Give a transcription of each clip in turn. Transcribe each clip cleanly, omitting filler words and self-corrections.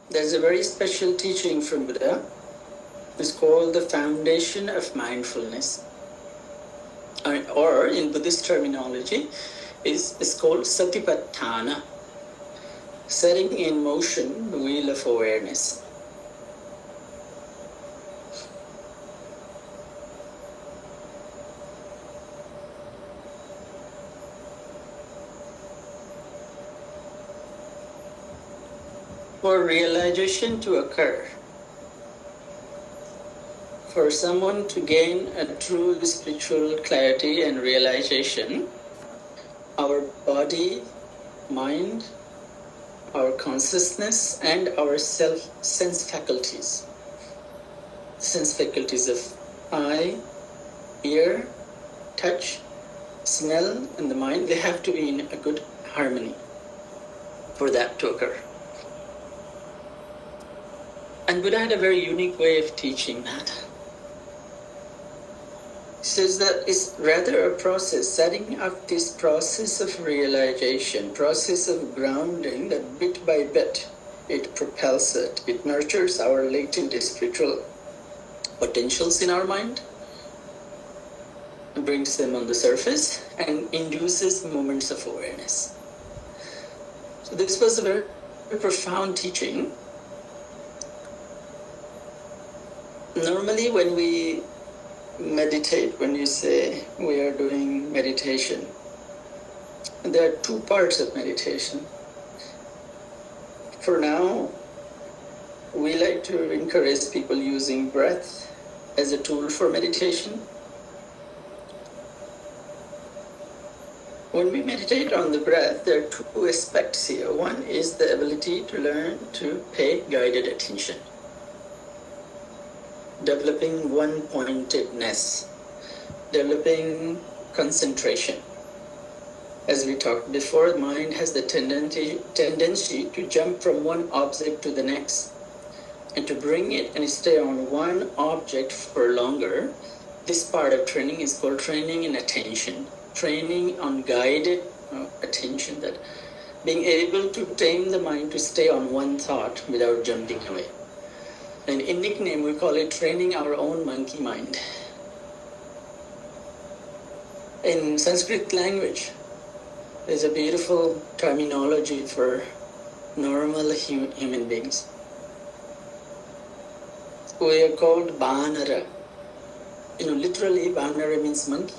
There's a very special teaching from Buddha. It's called the foundation of mindfulness. Or in Buddhist terminology, is called Satipatthana, setting in motion the wheel of awareness. For realization to occur, for someone to gain a true spiritual clarity and realization, our body, mind, our consciousness, and our sense faculties of eye, ear, touch, smell, and the mind, they have to be in a good harmony for that to occur. And Buddha had a very unique way of teaching that. He says that it's rather a process, setting up this process of realization, process of grounding, that bit by bit it propels it. It nurtures our latent spiritual potentials in our mind, brings them on the surface, and induces moments of awareness. So this was a very profound teaching. Normally when we meditate, when you say we are doing meditation, there are two parts of meditation. For now, we like to encourage people using breath as a tool for meditation. When we meditate on the breath, there are two aspects here. One is the ability to learn to pay guided attention, developing one-pointedness, developing concentration. As we talked before, the mind has the tendency to jump from one object to the next, and to bring it and stay on one object for longer. This part of training is called training in attention, training on guided attention, that being able to tame the mind to stay on one thought without jumping away. And in nickname, we call it training our own monkey mind. In Sanskrit language, there's a beautiful terminology for normal human beings. We are called Vanara. Literally, Vanara means monkey.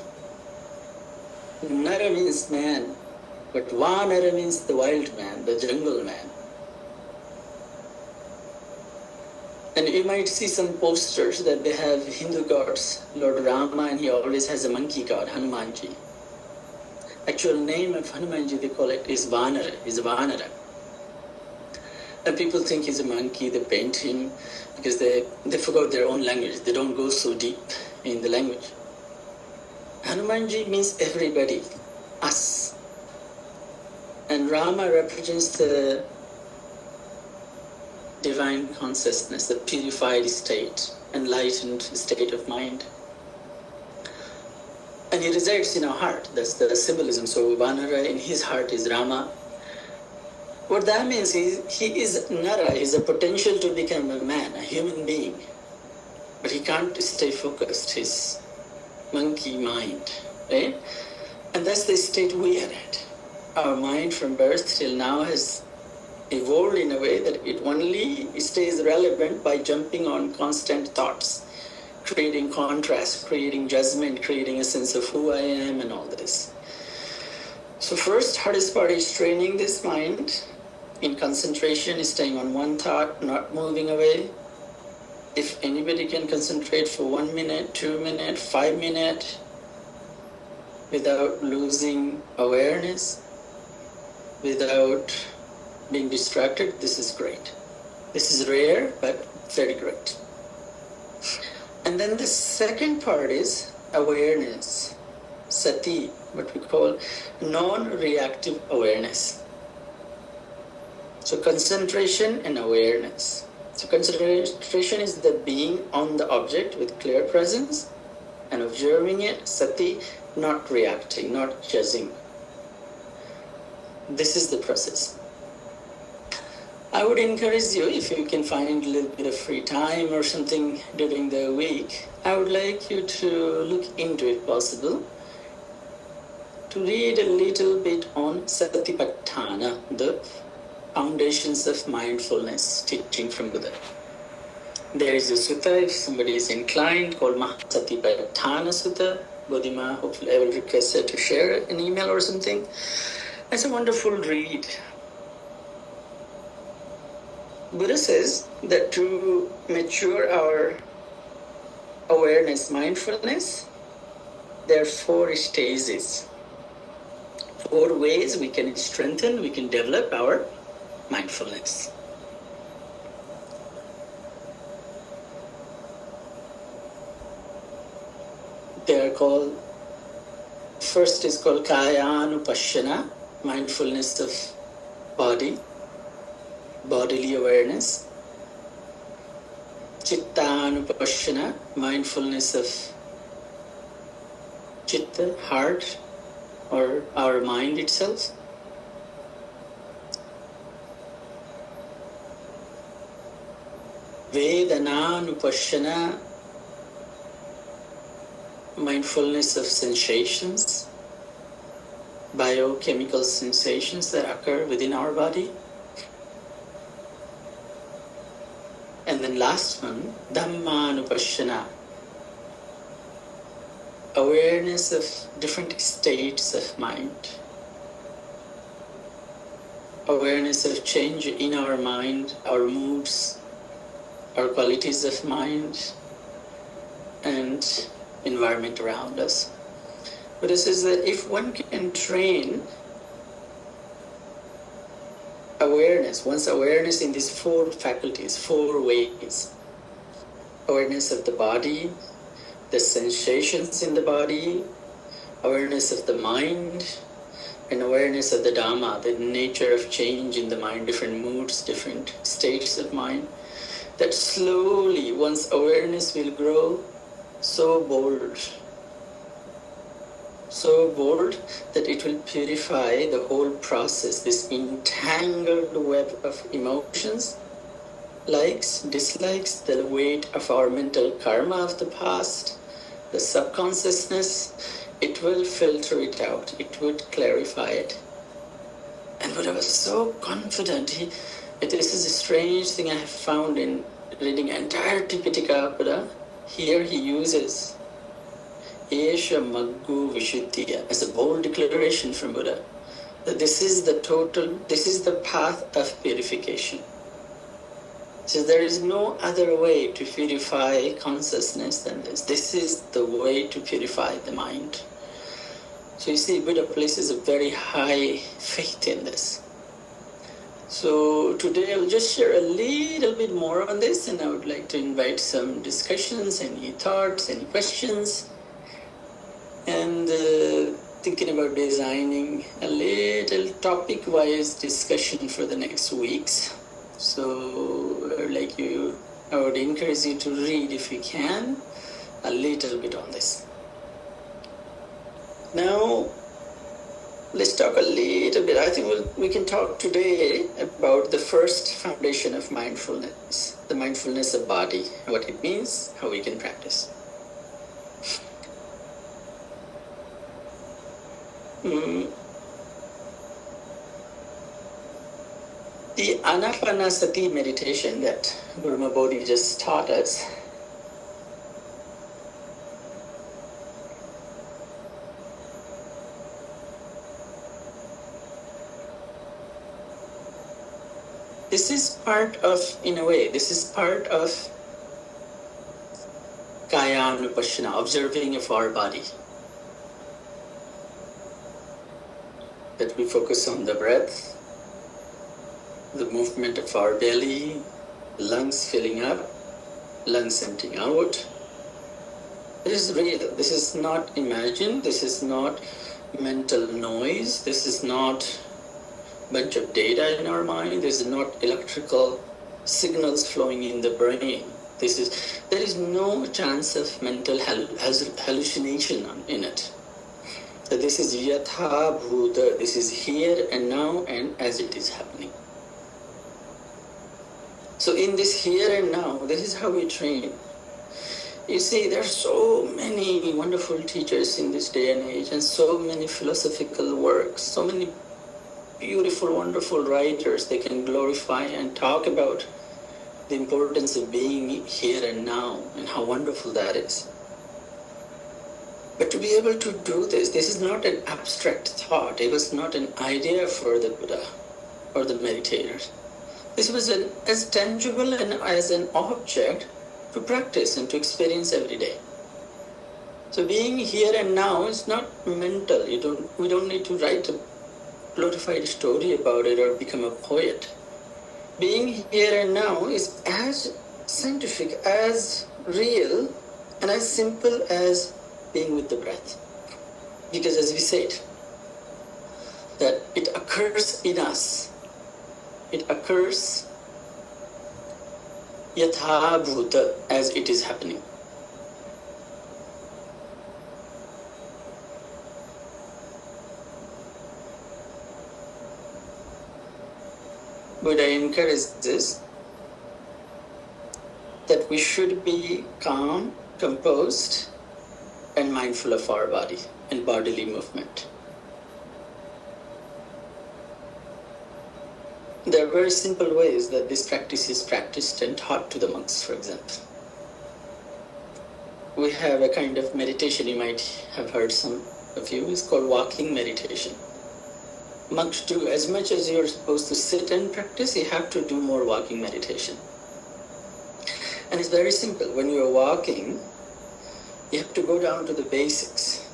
Nara means man, but Vanara means the wild man, the jungle man. And you might see some posters that they have Hindu gods, Lord Rama, and he always has a monkey god, Hanumanji. Actual name of Hanumanji, they call it, is Vanara. He's a Vanara. And people think he's a monkey, they paint him because they forgot their own language. They don't go so deep in the language. Hanumanji means everybody, us. And Rama represents the divine consciousness, the purified state, enlightened state of mind. And he resides in our heart. That's the symbolism. So Vanara, in his heart, is Rama. What that means is he is Nara, is a potential to become a man, a human being. But he can't stay focused, his monkey mind, right? And that's the state we are at. Our mind from birth till now has evolved in a way that it only stays relevant by jumping on constant thoughts, creating contrast, creating judgment, creating a sense of who I am and all this. So first, hardest part is training this mind in concentration, staying on one thought, not moving away. If anybody can concentrate for 1 minute, 2 minutes, 5 minutes without losing awareness, without being distracted, this is great. This is rare, but very great. And then the second part is awareness, sati, what we call non-reactive awareness. So concentration and awareness. So concentration is the being on the object with clear presence and observing it, sati, not reacting, not judging. This is the process. I would encourage you, if you can find a little bit of free time or something during the week, I would like you to look into it possible, to read a little bit on Satipatthana, the foundations of mindfulness, teaching from Buddha. There is a sutta, if somebody is inclined, called Satipatthana Sutta. Bodhima, hopefully I will request her to share an email or something. It's a wonderful read. Buddha says that to mature our awareness, mindfulness, there are 4 stages, 4 ways we can strengthen, we can develop our mindfulness. They are called, first is called Kayanupashyana, mindfulness of body, bodily awareness. Chittanupashyana, mindfulness of chitta, heart, or our mind itself. Vedananupashyana, mindfulness of sensations, biochemical sensations that occur within our body. And then last one, Dhammanupashyana, awareness of different states of mind, awareness of change in our mind, our moods, our qualities of mind, and environment around us. But it says that if one can train awareness, one's awareness in these 4 faculties, 4 ways, awareness of the body, the sensations in the body, awareness of the mind, and awareness of the Dhamma, the nature of change in the mind, different moods, different states of mind, that slowly one's awareness will grow so bold that it will purify the whole process, this entangled web of emotions, likes, dislikes, the weight of our mental karma of the past, the subconsciousness. It will filter it out, it would clarify it. And Buddha was so confident. This is a strange thing I have found in reading entire Tipitaka Buddha. Here he uses Esha Maggu Vishuddhiya as a bold declaration from Buddha that this is the path of purification. So there is no other way to purify consciousness than this. This is the way to purify the mind. So you see, Buddha places a very high faith in this. So today I will just share a little bit more on this, and I would like to invite some discussions, any thoughts, any questions, and thinking about designing a little topic-wise discussion for the next weeks. So I would encourage you to read, if you can, a little bit on this. Now, let's talk a little bit. I think we can talk today about the first foundation of mindfulness, the mindfulness of body, what it means, how we can practice. The Anapanasati meditation that Guru Bodhi just taught us, this is part of Kayanupashyana, observing of our body. That we focus on the breath, the movement of our belly, lungs filling up, lungs emptying out. This is real. This is not imagined. This is not mental noise. This is not a bunch of data in our mind. This is not electrical signals flowing in the brain. There is no chance of mental hallucination in it. So this is yatha bhuta. This is here and now and as it is happening. So in this here and now, this is how we train. You see, there are so many wonderful teachers in this day and age, and so many philosophical works, so many beautiful, wonderful writers. They can glorify and talk about the importance of being here and now and how wonderful that is. But to be able to do this is not an abstract thought. It was not an idea for the Buddha or the meditators. This was as tangible and as an object to practice and to experience every day. So being here and now is not mental. We don't need to write a glorified story about it or become a poet. Being here and now is as scientific, as real, and as simple as being with the breath. Because as we said, that it occurs in us. It occurs yatha bhuta, as it is happening. Buddha encourages that we should be calm, composed, and mindful of our body and bodily movement. There are very simple ways that this practice is practiced and taught to the monks, for example. We have a kind of meditation, you might have heard some of you, it's called walking meditation. Monks do, as much as you're supposed to sit and practice, you have to do more walking meditation. And it's very simple. When you're walking, you have to go down to the basics.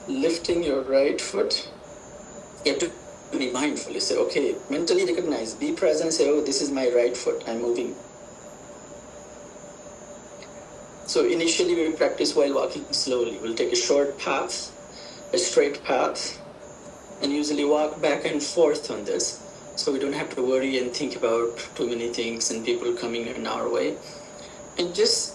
Lifting your right foot, you have to be mindful. You say, okay, mentally recognize, be present, say, oh, this is my right foot, I'm moving. So initially we practice while walking slowly. We'll take a short path, a straight path, and usually walk back and forth on this. So we don't have to worry and think about too many things and people coming in our way. And just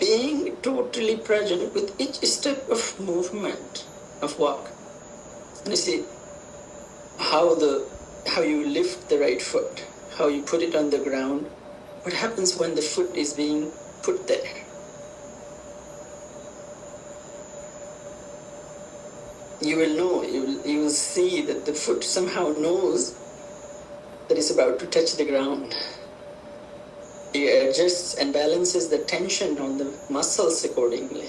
being totally present with each step of movement, of walk. And you see how you lift the right foot, how you put it on the ground, what happens when the foot is being put there. You will know, you will see that the foot somehow knows that it's about to touch the ground. It adjusts and balances the tension on the muscles accordingly.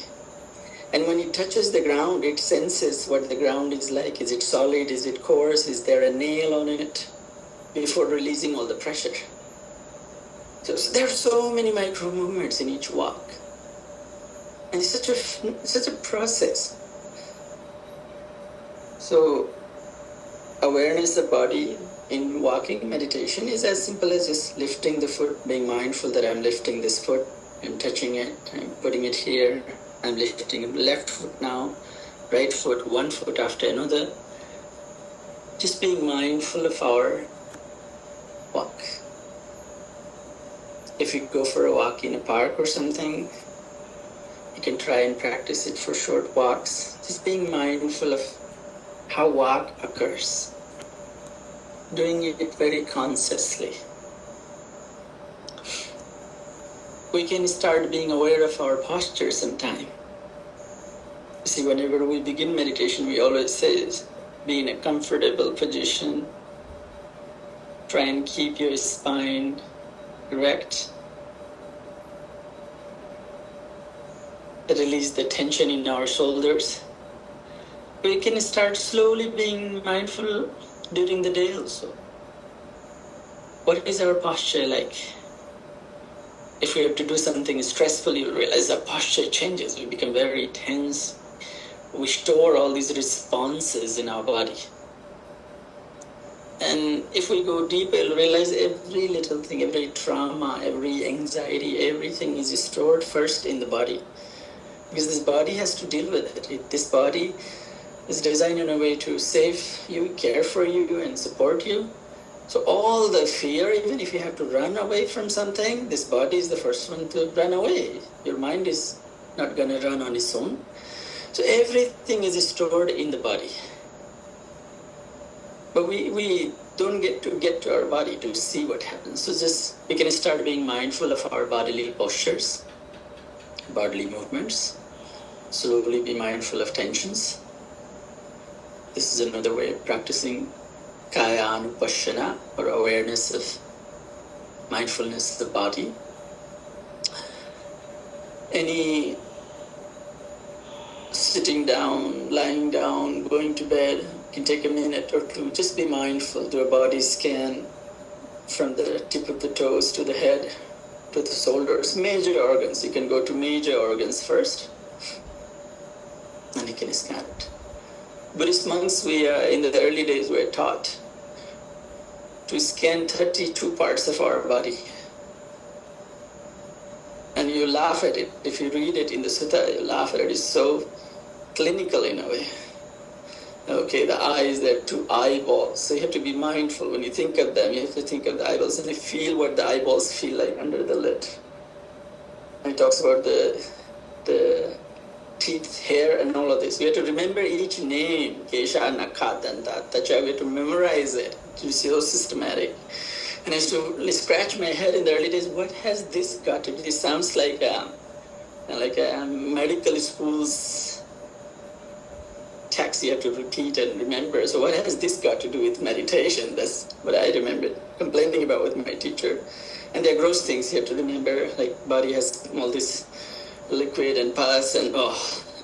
And when it touches the ground, it senses what the ground is like. Is it solid? Is it coarse? Is there a nail on it? Before releasing all the pressure. So there are so many micro movements in each walk. And it's such a process. So awareness of body in walking meditation is as simple as just lifting the foot, being mindful that I'm lifting this foot, I'm touching it, I'm putting it here, I'm lifting the left foot now, right foot, one foot after another. Just being mindful of our walk. If you go for a walk in a park or something, you can try and practice it for short walks. Just being mindful of how walk occurs. Doing it very consciously. We can start being aware of our posture sometime. You see, whenever we begin meditation, we always say, be in a comfortable position. Try and keep your spine erect. Release the tension in our shoulders. We can start slowly being mindful during the day also. What is our posture like? If we have to do something stressful, you realize our posture changes. We become very tense. We store all these responses in our body. And if we go deeper, you'll realize every little thing, every trauma, every anxiety, everything is stored first in the body. Because this body has to deal with it. This body is designed in a way to save you, care for you, and support you. So all the fear, even if you have to run away from something, this body is the first one to run away. Your mind is not going to run on its own. So everything is stored in the body. But we don't get to our body to see what happens. So just we can start being mindful of our bodily postures, bodily movements. Slowly be mindful of tensions. This is another way of practicing kaya anupashana, or awareness of mindfulness of the body. Any sitting down, lying down, going to bed, can take a minute or two. Just be mindful. Do a body scan from the tip of the toes to the head, to the shoulders. Major organs. You can go to major organs first, and you can scan it. Buddhist monks, in the early days, were taught to scan 32 parts of our body. And you laugh at it. If you read it in the sutta, you laugh at it. It's so clinical in a way. Okay, the eyes, there are 2 eyeballs. So you have to be mindful when you think of them. You have to think of the eyeballs and you feel what the eyeballs feel like under the lid. And it talks about the teeth, hair, and all of this. We have to remember each name. Kesha, Nakha, Danta, Tacha. We have to memorize it. It's so systematic. And I used to scratch my head in the early days. What has this got to do? This sounds like a medical school's text you have to repeat and remember. So what has this got to do with meditation? That's what I remembered complaining about with my teacher. And there are gross things you have to remember, like body has all this liquid and pus, and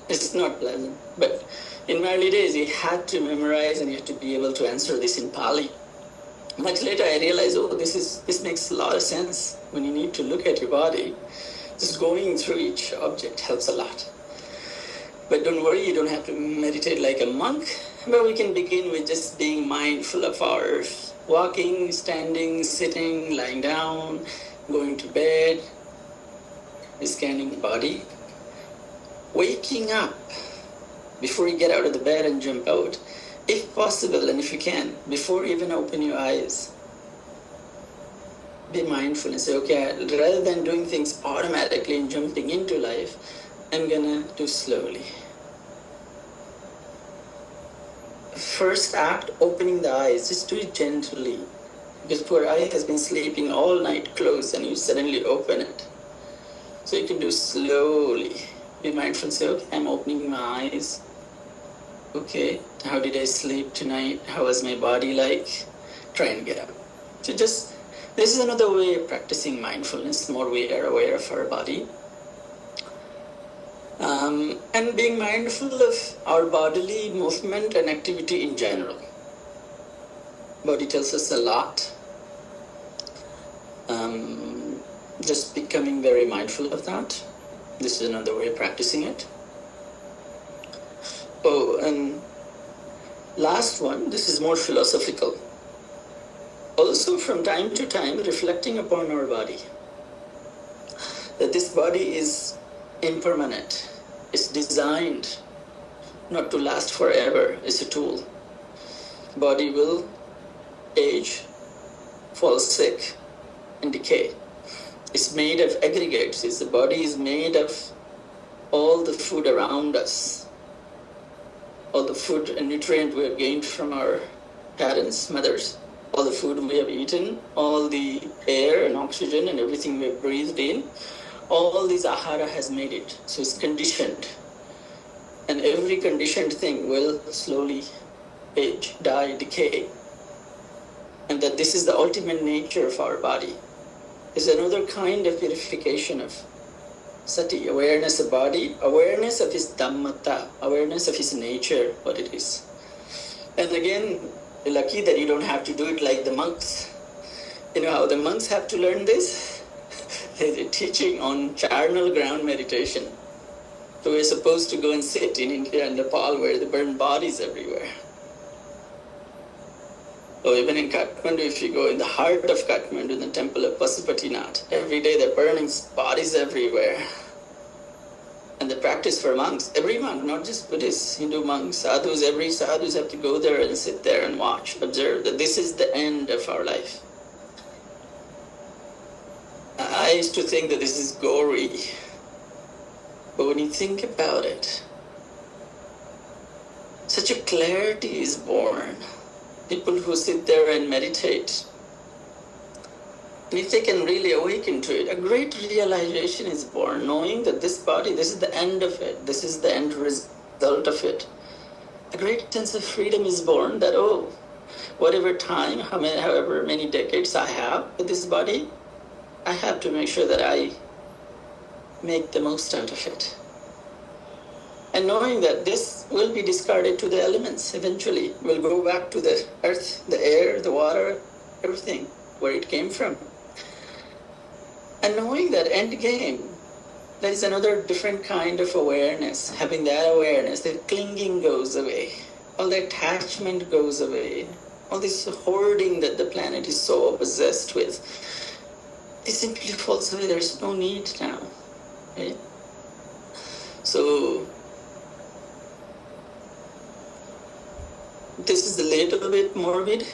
it's not pleasant. But in my early days, you had to memorize and you had to be able to answer this in Pali. Much later, I realized, this makes a lot of sense. When you need to look at your body, just going through each object helps a lot. But don't worry, you don't have to meditate like a monk. But we can begin with just being mindful of our walking, standing, sitting, lying down, going to bed, scanning the body. Waking up before you get out of the bed and jump out. If possible, and if you can, before you even open your eyes, be mindful and say, okay, rather than doing things automatically and jumping into life, I'm gonna do slowly. First act, opening the eyes, just do it gently. Because poor eye has been sleeping all night closed and you suddenly open it. So you can do slowly. Be mindful and say, okay, I'm opening my eyes. Okay, how did I sleep tonight? How was my body like? Try and get up. So this is another way of practicing mindfulness. The more we are aware of our body. And being mindful of our bodily movement and activity in general. Body tells us a lot. Just becoming very mindful of that. This is another way of practicing it. Oh, and last one, this is more philosophical. Also from time to time reflecting upon our body. That this body is impermanent. It's designed not to last forever. It's a tool. Body will age, fall sick, and decay. It's made of aggregates. The body is made of all the food around us. All the food and nutrient we have gained from our parents, mothers. All the food we have eaten, all the air and oxygen and everything we have breathed in. All this ahara has made it. So it's conditioned. And every conditioned thing will slowly age, die, decay. And that this is the ultimate nature of our body. Is another kind of purification of sati, awareness of body, awareness of his dhammata, awareness of his nature, what it is. And again, you're lucky that you don't have to do it like the monks. You know how the monks have to learn this? They're teaching on charnel ground meditation. So we're supposed to go and sit in India and Nepal where they burn bodies everywhere. Or even in Kathmandu, if you go in the heart of Kathmandu, in the temple of Pasupatinath, every day they're burning bodies everywhere. And the practice for monks, every monk, not just Buddhists, Hindu monks, sadhus, every sadhus have to go there and sit there and watch, observe that this is the end of our life. I used to think that this is gory. But when you think about it, such a clarity is born. People who sit there and meditate, and if they can really awaken to it, a great realization is born, knowing that this body, this is the end of it, this is the end result of it. A great sense of freedom is born that, oh, whatever time, however many decades I have with this body, I have to make sure that I make the most out of it. And knowing that this will be discarded to the elements eventually, will go back to the earth, the air, the water, everything, where it came from. And knowing that end game, there is another different kind of awareness. Having that awareness, the clinging goes away, all the attachment goes away, all this hoarding that the planet is so obsessed with, it simply falls away. There's no need now, right? So this is a little bit morbid,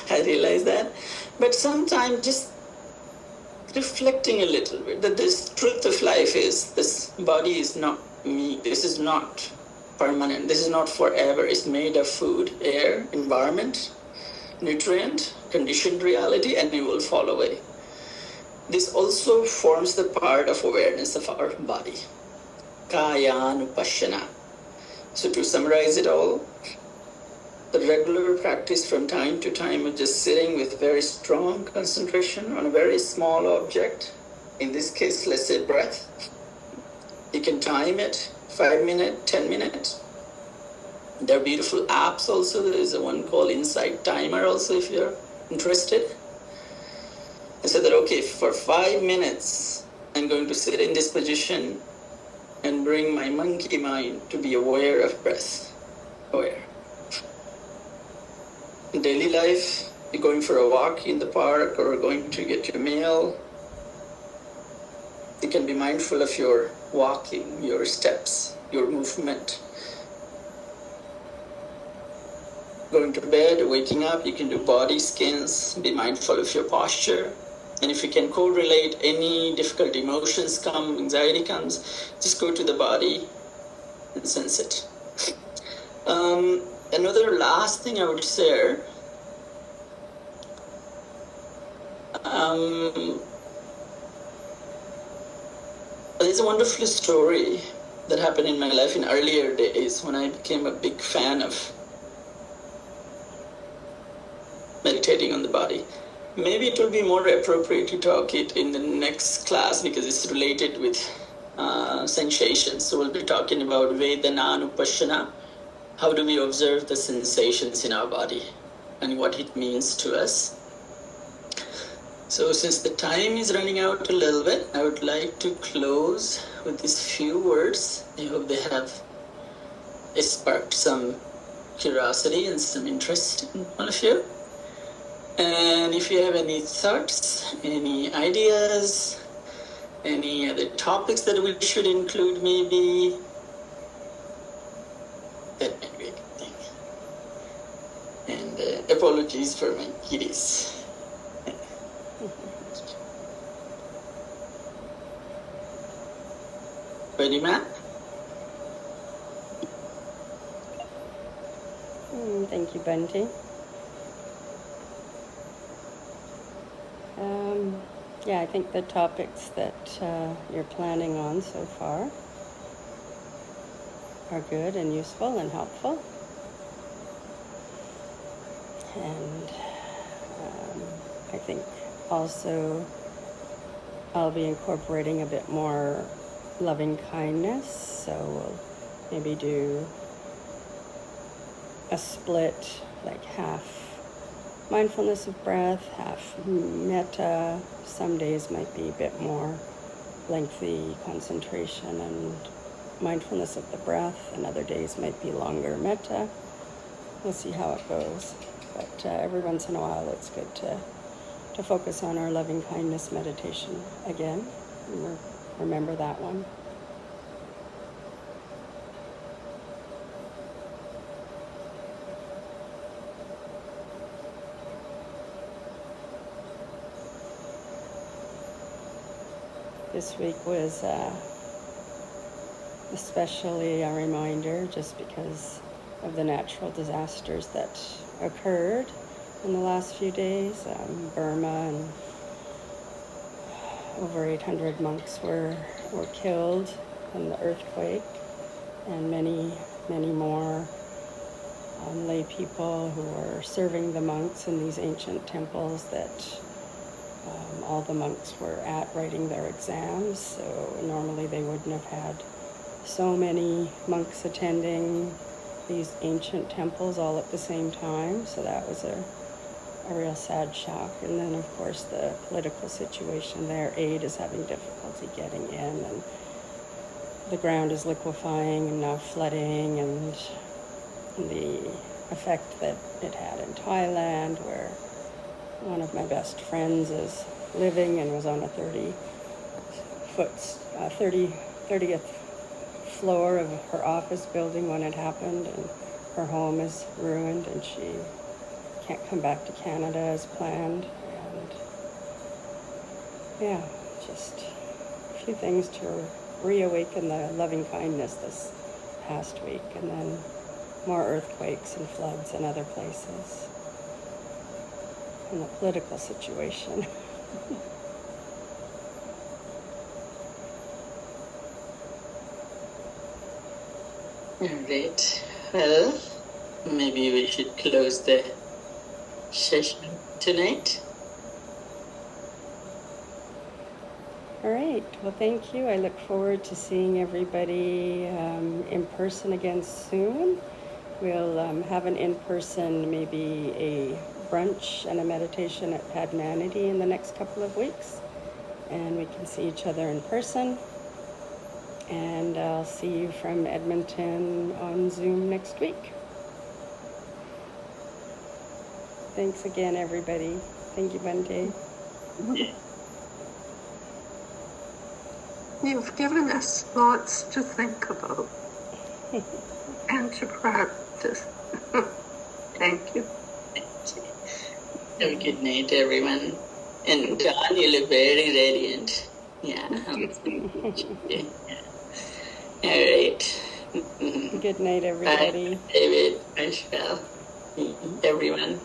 I realize that, but sometimes just reflecting a little bit that this truth of life is, this body is not me, this is not permanent, this is not forever, it's made of food, air, environment, nutrient, conditioned reality, and it will fall away. This also forms the part of awareness of our body. Kayanupashyana. So to summarize it all, the regular practice from time to time of just sitting with very strong concentration on a very small object, in this case, let's say breath. You can time it, 5 minutes, 10 minutes. There are beautiful apps also. There is a one called Insight Timer also, if you're interested. I said that, okay, for 5 minutes, I'm going to sit in this position and bring my monkey mind to be aware of breath, aware. In daily life, you're going for a walk in the park or going to get your meal, you can be mindful of your walking, your steps, your movement. Going to bed, waking up, you can do body scans, be mindful of your posture. And if you can correlate any difficult emotions come, anxiety comes, just go to the body and sense it. Another last thing I would share, there's a wonderful story that happened in my life in earlier days when I became a big fan of meditating on the body. Maybe it will be more appropriate to talk it in the next class because it's related with sensations. So we'll be talking about Vedananupashyana. How do we observe the sensations in our body and what it means to us? So since the time is running out a little bit, I would like to close with these few words. I hope they have sparked some curiosity and some interest in all of you. And if you have any thoughts, any ideas, any other topics that we should include maybe, that might be a good thing. And apologies for my kitties. Ready, Matt? Thank you, Bente. Yeah, I think the topics that you're planning on so far are good and useful and helpful. And I think also I'll be incorporating a bit more loving kindness, so we'll maybe do a split, like half mindfulness of breath, half metta. Some days might be a bit more lengthy concentration and mindfulness of the breath, and other days might be longer metta. We'll see how it goes. But every once in a while it's good to focus on our loving kindness meditation again. Remember that one. This week was especially a reminder just because of the natural disasters that occurred in the last few days. Burma, and over 800 monks were killed in the earthquake, and many more lay people who were serving the monks in these ancient temples that all the monks were at writing their exams. So normally they wouldn't have had so many monks attending these ancient temples all at the same time. So that was a real sad shock. And then, of course, the political situation there. Aid is having difficulty getting in, and the ground is liquefying and now flooding, and the effect that it had in Thailand, where one of my best friends is living and was on a 30th floor of her office building when it happened, and her home is ruined, and she can't come back to Canada as planned. And yeah, just a few things to reawaken the loving kindness this past week, and then more earthquakes and floods in other places, and the political situation. All right. Well, maybe we should close the session tonight. All right. Well, thank you. I look forward to seeing everybody in person again soon. We'll have an in-person, maybe a brunch and a meditation at Padmanity in the next couple of weeks. And we can see each other in person. And I'll see you from Edmonton on Zoom next week. Thanks again, everybody. Thank you, Bante. You've given us lots to think about and to practice. Thank you. Have a good night, everyone. And John, you look very radiant. Yeah. All right. Good night, everybody. Bye, David, Michelle, everyone.